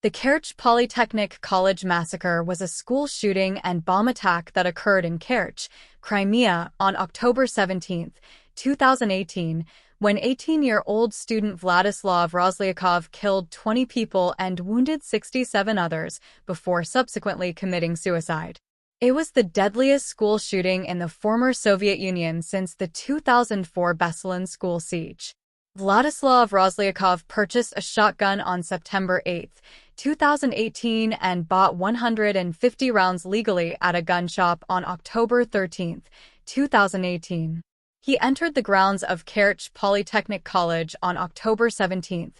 The Kerch Polytechnic College massacre was a school shooting and bomb attack that occurred in Kerch, Crimea, on October 17, 2018, when 18-year-old student Vladislav Rozlyakov killed 20 people and wounded 67 others before subsequently committing suicide. It was the deadliest school shooting in the former Soviet Union since the 2004 Beslan school siege. Vladislav Rozlyakov purchased a shotgun on September 8, 2018 and bought 150 rounds legally at a gun shop on October 13, 2018. He entered the grounds of Kerch Polytechnic College on October 17,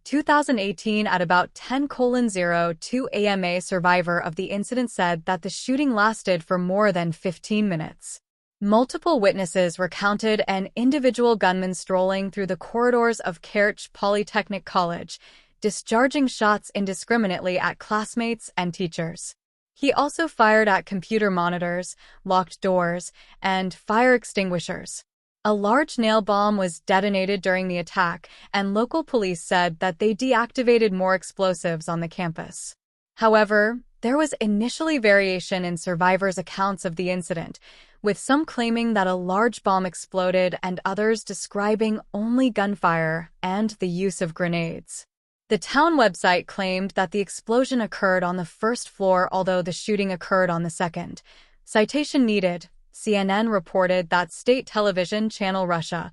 2018 at about 10:02 a.m. A survivor of the incident said that the shooting lasted for more than 15 minutes. Multiple witnesses recounted an individual gunman strolling through the corridors of Kerch Polytechnic College, discharging shots indiscriminately at classmates and teachers. He also fired at computer monitors, locked doors, and fire extinguishers. A large nail bomb was detonated during the attack, and local police said that they deactivated more explosives on the campus. However, there was initially variation in survivors' accounts of the incident, with some claiming that a large bomb exploded and others describing only gunfire and the use of grenades. The town website claimed that the explosion occurred on the first floor, although the shooting occurred on the second. Citation needed. CNN reported that state television channel Russia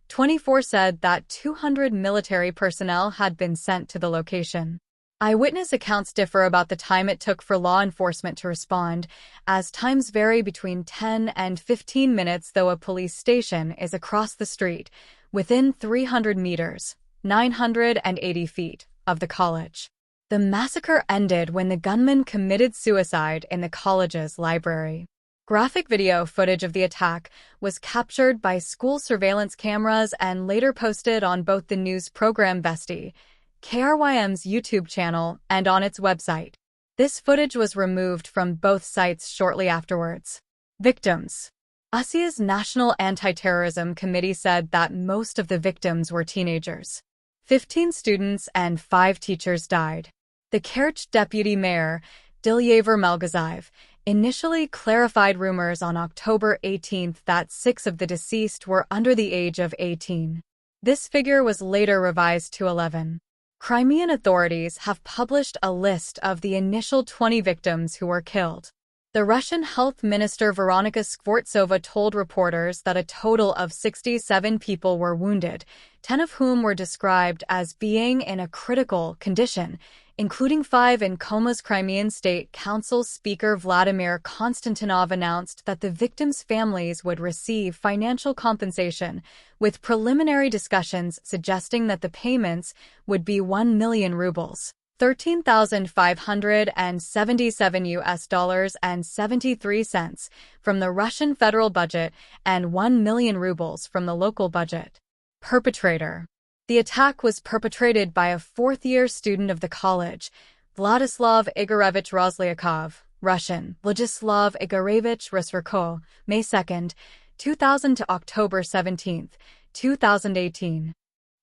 24 said that 200 military personnel had been sent to the location. Eyewitness accounts differ about the time it took for law enforcement to respond, as times vary between 10 and 15 minutes, though a police station is across the street, within 300 meters, 980 feet, of the college. The massacre ended when the gunman committed suicide in the college's library. Graphic video footage of the attack was captured by school surveillance cameras and later posted on both the news program Vesti, KRYM's YouTube channel, and on its website. This footage was removed from both sites shortly afterwards. Victims. Russia's National Anti-Terrorism Committee said that most of the victims were teenagers. 15 students and 5 teachers died. The Kerch deputy mayor, Dilyaver Melgazayev, initially clarified rumors on October 18 that 6 of the deceased were under the age of 18. This figure was later revised to 11. Crimean authorities have published a list of the initial 20 victims who were killed. The Russian Health Minister Veronika Skvortsova told reporters that a total of 67 people were wounded, 10 of whom were described as being in a critical condition, including 5 in comas. Crimean State Council Speaker Vladimir Konstantinov announced that the victims' families would receive financial compensation, with preliminary discussions suggesting that the payments would be 1 million rubles, $13,577 from the Russian federal budget and 1 million rubles from the local budget. Perpetrator. The attack was perpetrated by a fourth-year student of the college, Vladislav Igorevich Rozlyakov, Russian, Vladislav Igorevich Rosverko, May 2, 2000 to October 17, 2018.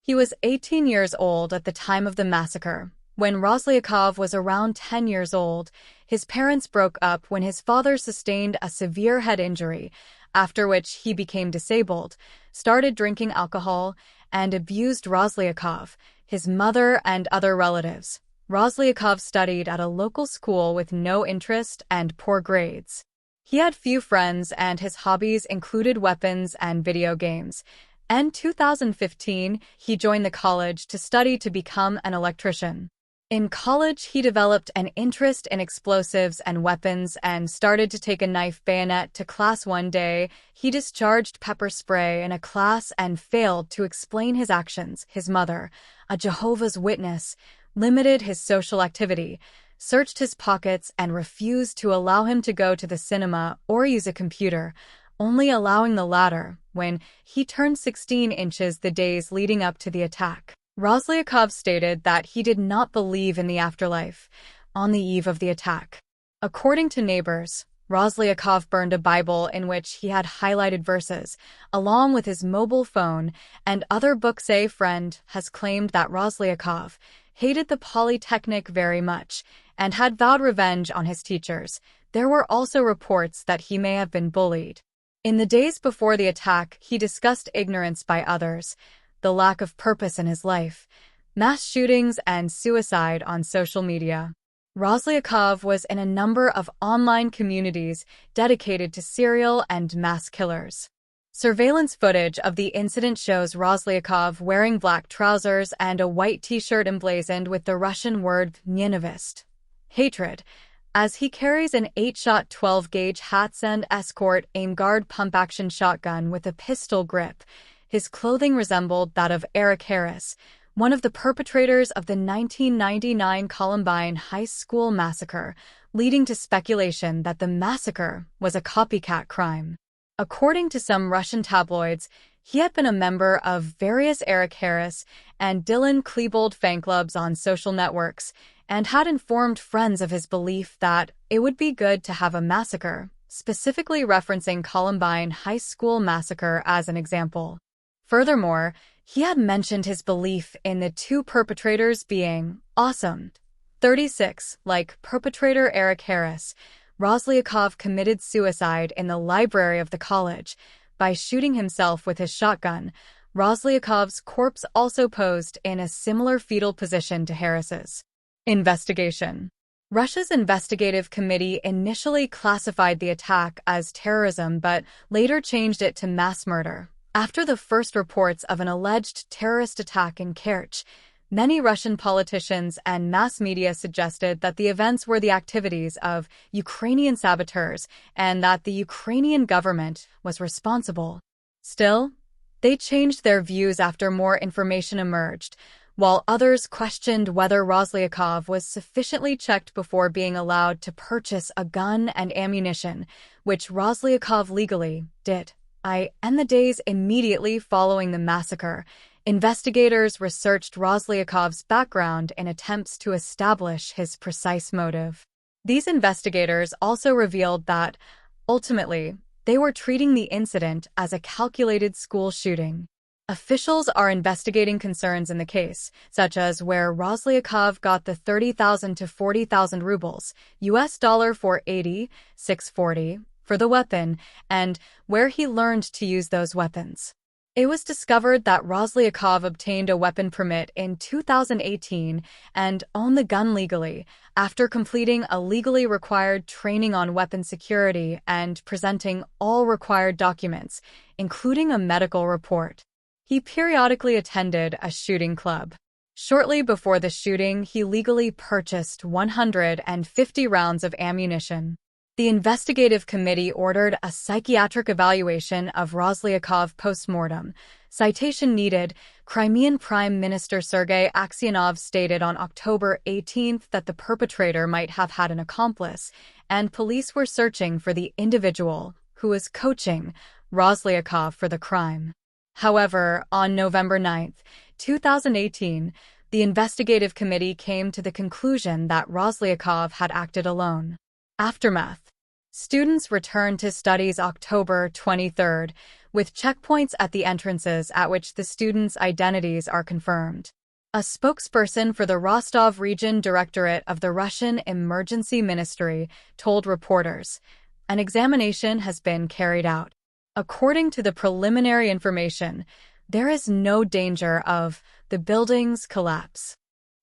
He was 18 years old at the time of the massacre. When Rozlyakov was around 10 years old, his parents broke up when his father sustained a severe head injury, after which he became disabled, started drinking alcohol, and abused Rozlyakov, his mother, and other relatives. Rozlyakov studied at a local school with no interest and poor grades. He had few friends and his hobbies included weapons and video games. In 2015, he joined the college to study to become an electrician. In college, he developed an interest in explosives and weapons and started to take a knife bayonet to class. One day, he discharged pepper spray in a class and failed to explain his actions. His mother, a Jehovah's Witness, limited his social activity, searched his pockets, and refused to allow him to go to the cinema or use a computer, only allowing the latter when he turned 16 inches the days leading up to the attack. Rozlyakov stated that he did not believe in the afterlife on the eve of the attack. According to neighbors, Rozlyakov burned a Bible in which he had highlighted verses, along with his mobile phone and other books. A friend has claimed that Rozlyakov hated the Polytechnic very much and had vowed revenge on his teachers. There were also reports that he may have been bullied. In the days before the attack, he discussed ignorance by others, the lack of purpose in his life, mass shootings, and suicide on social media. Rozlyakov was in a number of online communities dedicated to serial and mass killers. Surveillance footage of the incident shows Rozlyakov wearing black trousers and a white t-shirt emblazoned with the Russian word "nenavist," hatred, as he carries an 8-shot 12-gauge Hatsan Escort aim-guard pump-action shotgun with a pistol grip. His clothing resembled that of Eric Harris, one of the perpetrators of the 1999 Columbine High School massacre, leading to speculation that the massacre was a copycat crime. According to some Russian tabloids, he had been a member of various Eric Harris and Dylan Klebold fan clubs on social networks and had informed friends of his belief that it would be good to have a massacre, specifically referencing Columbine High School massacre as an example. Furthermore, he had mentioned his belief in the two perpetrators being awesome. 36, like perpetrator Eric Harris, Rozlyakov committed suicide in the library of the college by shooting himself with his shotgun. Rozlyakov's corpse also posed in a similar fetal position to Harris's. Investigation. Russia's investigative committee initially classified the attack as terrorism but later changed it to mass murder. After the first reports of an alleged terrorist attack in Kerch, many Russian politicians and mass media suggested that the events were the activities of Ukrainian saboteurs and that the Ukrainian government was responsible. Still, they changed their views after more information emerged, while others questioned whether Rozlyakov was sufficiently checked before being allowed to purchase a gun and ammunition, which Rozlyakov legally did. In the days immediately following the massacre, investigators researched Rozlyakov's background in attempts to establish his precise motive. These investigators also revealed that, ultimately, they were treating the incident as a calculated school shooting. Officials are investigating concerns in the case, such as where Rozlyakov got the 30,000 to 40,000 rubles, US dollar for 640, for the weapon, and where he learned to use those weapons. It was discovered that Rozlyakov obtained a weapon permit in 2018 and owned the gun legally after completing a legally required training on weapon security and presenting all required documents, including a medical report. He periodically attended a shooting club. Shortly before the shooting, he legally purchased 150 rounds of ammunition. The investigative committee ordered a psychiatric evaluation of Rozlyakov post-mortem. Citation needed. Crimean Prime Minister Sergei Aksyonov stated on October 18 that the perpetrator might have had an accomplice, and police were searching for the individual who was coaching Rozlyakov for the crime. However, on November 9, 2018, the investigative committee came to the conclusion that Rozlyakov had acted alone. Aftermath. Students returned to studies October 23, with checkpoints at the entrances at which the students' identities are confirmed. A spokesperson for the Rostov Region Directorate of the Russian Emergency Ministry told reporters, "An examination has been carried out. According to the preliminary information, there is no danger of the building's collapse."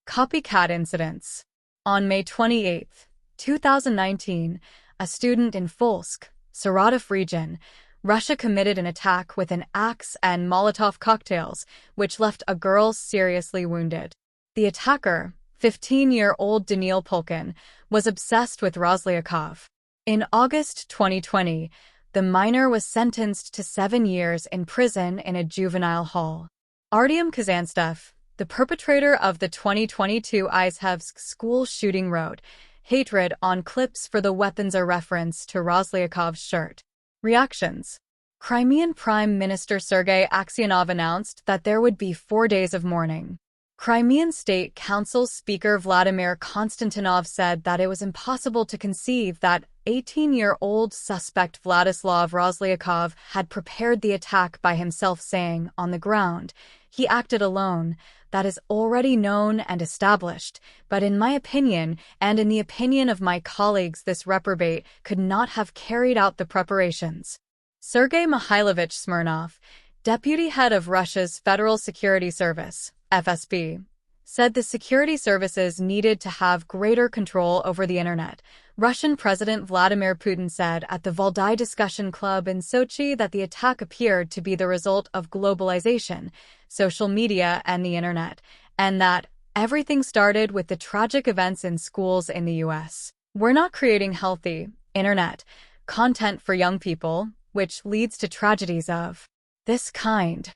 Copycat incidents. On May 28, 2019, a student in Volsk, Saratov region, Russia committed an attack with an axe and Molotov cocktails, which left a girl seriously wounded. The attacker, 15-year-old Daniil Pulkin, was obsessed with Rozlyakov. In August 2020, the minor was sentenced to 7 years in prison in a juvenile hall. Artyom Kazanstev, the perpetrator of the 2022 Izhevsk school shooting, wrote, "Hatred" on clips for the weapons, a reference to Rozlyakov's shirt. Reactions. Crimean Prime Minister Sergei Aksyonov announced that there would be 4 days of mourning. Crimean State Council Speaker Vladimir Konstantinov said that it was impossible to conceive that 18-year-old suspect Vladislav Rozlyakov had prepared the attack by himself, saying, "On the ground, he acted alone. That is already known and established, but in my opinion, and in the opinion of my colleagues, this reprobate could not have carried out the preparations." Sergei Mikhailovich Smirnov, deputy head of Russia's Federal Security Service, FSB, said the security services needed to have greater control over the internet. Russian President Vladimir Putin said at the Valdai Discussion Club in Sochi that the attack appeared to be the result of globalization, social media, and the internet, and that everything started with the tragic events in schools in the US. "We're not creating healthy internet content for young people, which leads to tragedies of this kind."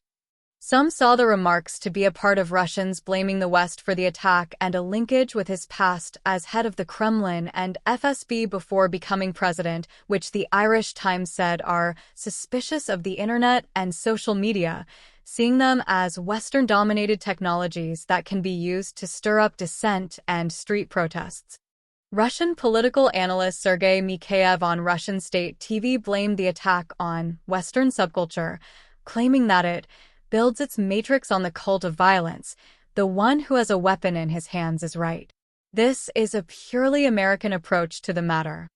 Some saw the remarks to be a part of Russians blaming the West for the attack and a linkage with his past as head of the Kremlin and FSB before becoming president, which the Irish Times said are suspicious of the internet and social media, seeing them as Western-dominated technologies that can be used to stir up dissent and street protests. Russian political analyst Sergei Mikheyev on Russian state TV blamed the attack on Western subculture, claiming that it builds its matrix on the cult of violence. The one who has a weapon in his hands is right. This is a purely American approach to the matter.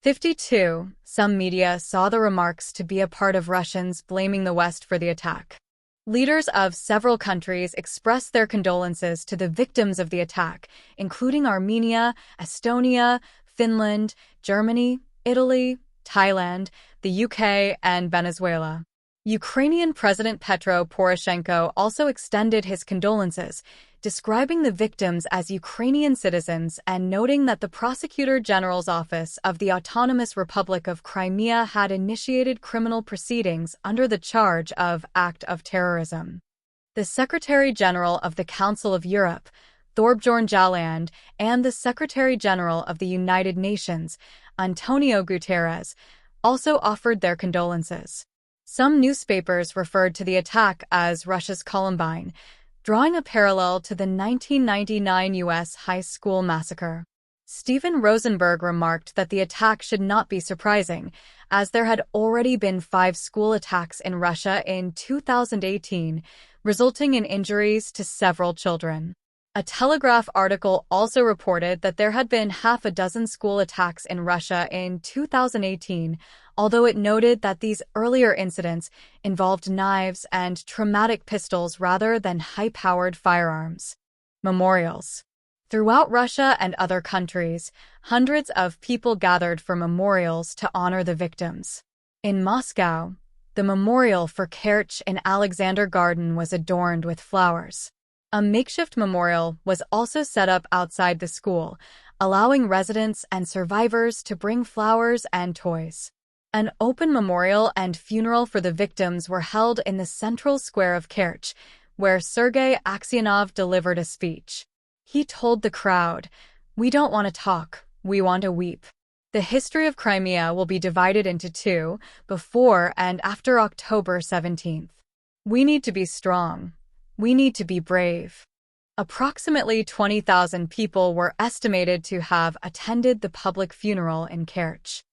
52. Some media saw the remarks to be a part of Russians blaming the West for the attack. Leaders of several countries expressed their condolences to the victims of the attack, including Armenia, Estonia, Finland, Germany, Italy, Thailand, the UK, and Venezuela. Ukrainian President Petro Poroshenko also extended his condolences, describing the victims as Ukrainian citizens and noting that the Prosecutor General's Office of the Autonomous Republic of Crimea had initiated criminal proceedings under the charge of act of terrorism. The Secretary General of the Council of Europe, Thorbjorn Jagland, and the Secretary General of the United Nations, Antonio Guterres, also offered their condolences. Some newspapers referred to the attack as Russia's Columbine, drawing a parallel to the 1999 U.S. high school massacre. Stephen Rosenberg remarked that the attack should not be surprising, as there had already been 5 school attacks in Russia in 2018, resulting in injuries to several children. A Telegraph article also reported that there had been half a dozen school attacks in Russia in 2018, although it noted that these earlier incidents involved knives and traumatic pistols rather than high-powered firearms. Memorials. Throughout Russia and other countries, hundreds of people gathered for memorials to honor the victims. In Moscow, the memorial for Kerch in Alexander Garden was adorned with flowers. A makeshift memorial was also set up outside the school, allowing residents and survivors to bring flowers and toys. An open memorial and funeral for the victims were held in the central square of Kerch, where Sergei Aksionov delivered a speech. He told the crowd, "We don't want to talk, we want to weep. The history of Crimea will be divided into 2, before and after October 17th. We need to be strong. We need to be brave." Approximately 20,000 people were estimated to have attended the public funeral in Kerch.